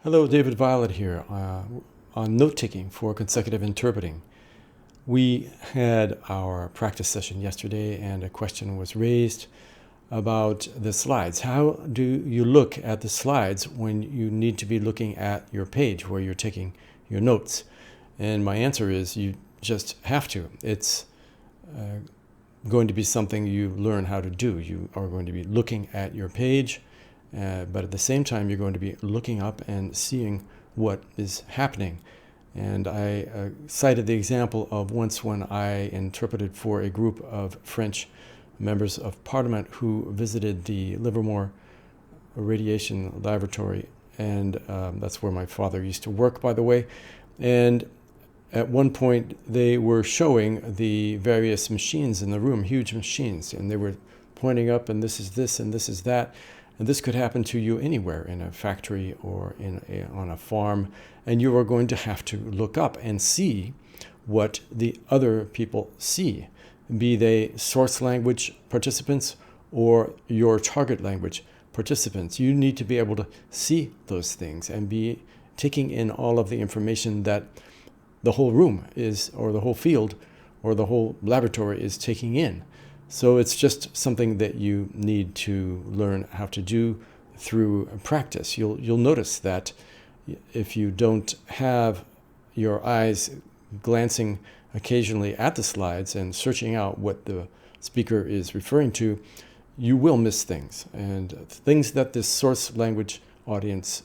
Hello, David Violet here on note-taking for consecutive interpreting. We had our practice session yesterday and a question was raised about the slides. How do you look at the slides when you need to be looking at your page where you're taking your notes? And my answer is you just have to. It's going to be something you learn how to do. You are going to be looking at your page. But at the same time, you're going to be looking up and seeing what is happening. And I cited the example of once when I interpreted for a group of French members of Parliament who visited the Livermore Radiation Laboratory. And that's where my father used to work, by the way. And at one point, they were showing the various machines in the room, huge machines. And they were pointing up, and this is this, and this is that. And this could happen to you anywhere, in a factory or on a farm, and you are going to have to look up and see what the other people see, be they source language participants or your target language participants. You need to be able to see those things and be taking in all of the information that the whole room is, or the whole field, or the whole laboratory is taking in. So it's just something that you need to learn how to do through practice. You'll notice that if you don't have your eyes glancing occasionally at the slides and searching out what the speaker is referring to, you will miss things, and things that this source language audience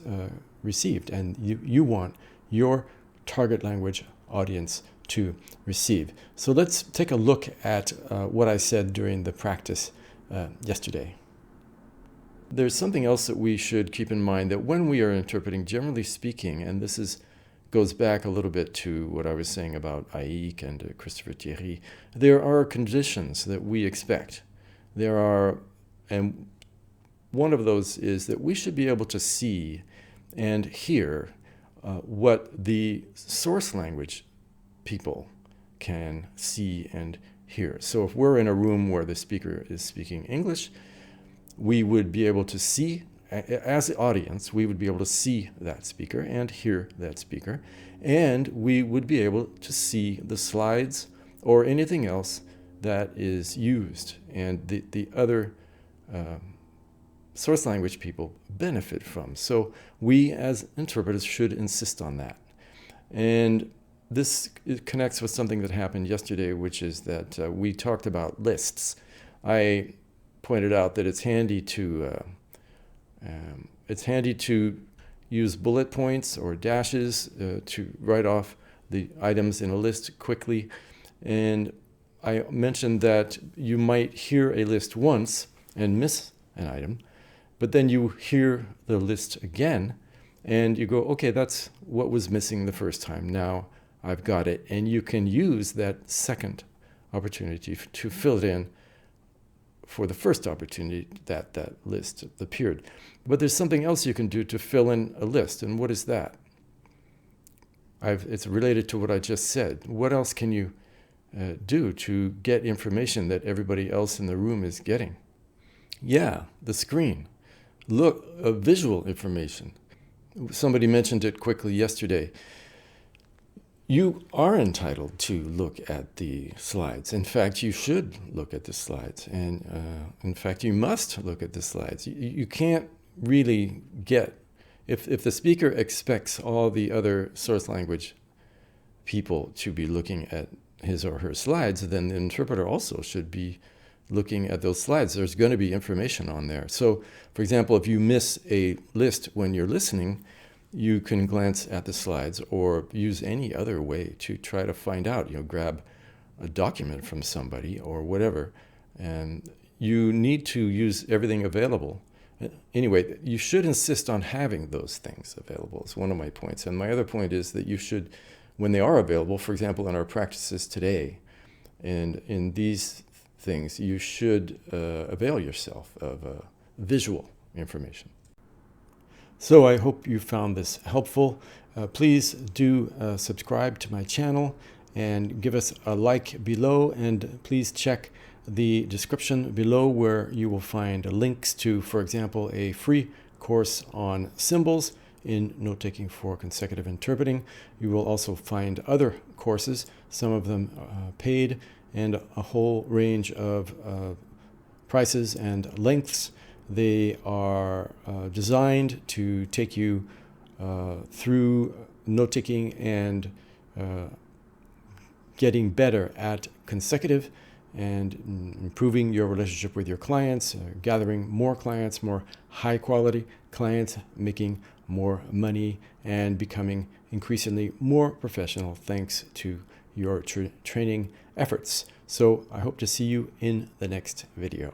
received, and you want your target language audience to receive. So let's take a look at what I said during the practice yesterday. There's something else that we should keep in mind, that when we are interpreting, generally speaking, and this goes back a little bit to what I was saying about Aik and Christopher Thierry, there are conditions that we expect. And one of those is that we should be able to see and hear what the source language people can see and hear. So if we're in a room where the speaker is speaking English, we would be able to see, as the audience, we would be able to see that speaker and hear that speaker, and we would be able to see the slides or anything else that is used, and the other source language people benefit from. So we as interpreters should insist on that. And this connects with something that happened yesterday, which is that we talked about lists. I pointed out that it's handy to use bullet points or dashes to write off the items in a list quickly. And I mentioned that you might hear a list once and miss an item, but then you hear the list again and you go, okay, that's what was missing the first time. Now I've got it. And you can use that second opportunity to fill it in for the first opportunity that list appeared. But there's something else you can do to fill in a list. And what is that? It's related to what I just said. What else can you do to get information that everybody else in the room is getting? Yeah, the screen. Look, visual information. Somebody mentioned it quickly yesterday. You are entitled to look at the slides. In fact, you should look at the slides. And in fact, you must look at the slides. You can't really get, if the speaker expects all the other source language people to be looking at his or her slides, then the interpreter also should be looking at those slides. There's going to be information on there. So, for example, if you miss a list when you're listening, you can glance at the slides or use any other way to try to find out, grab a document from somebody or whatever. And you need to use everything available. Anyway, you should insist on having those things available is one of my points. And my other point is that you should, when they are available, for example, in our practices today, and in these things, you should avail yourself of visual information. So I hope you found this helpful. Please do subscribe to my channel and give us a like below, and please check the description below where you will find links to, for example, a free course on symbols in note-taking for consecutive interpreting. You will also find other courses, some of them paid, and a whole range of prices and lengths. They are designed to take you through note-taking and getting better at consecutive and improving your relationship with your clients, gathering more clients, more high-quality clients, making more money, and becoming increasingly more professional thanks to your training efforts. So I hope to see you in the next video.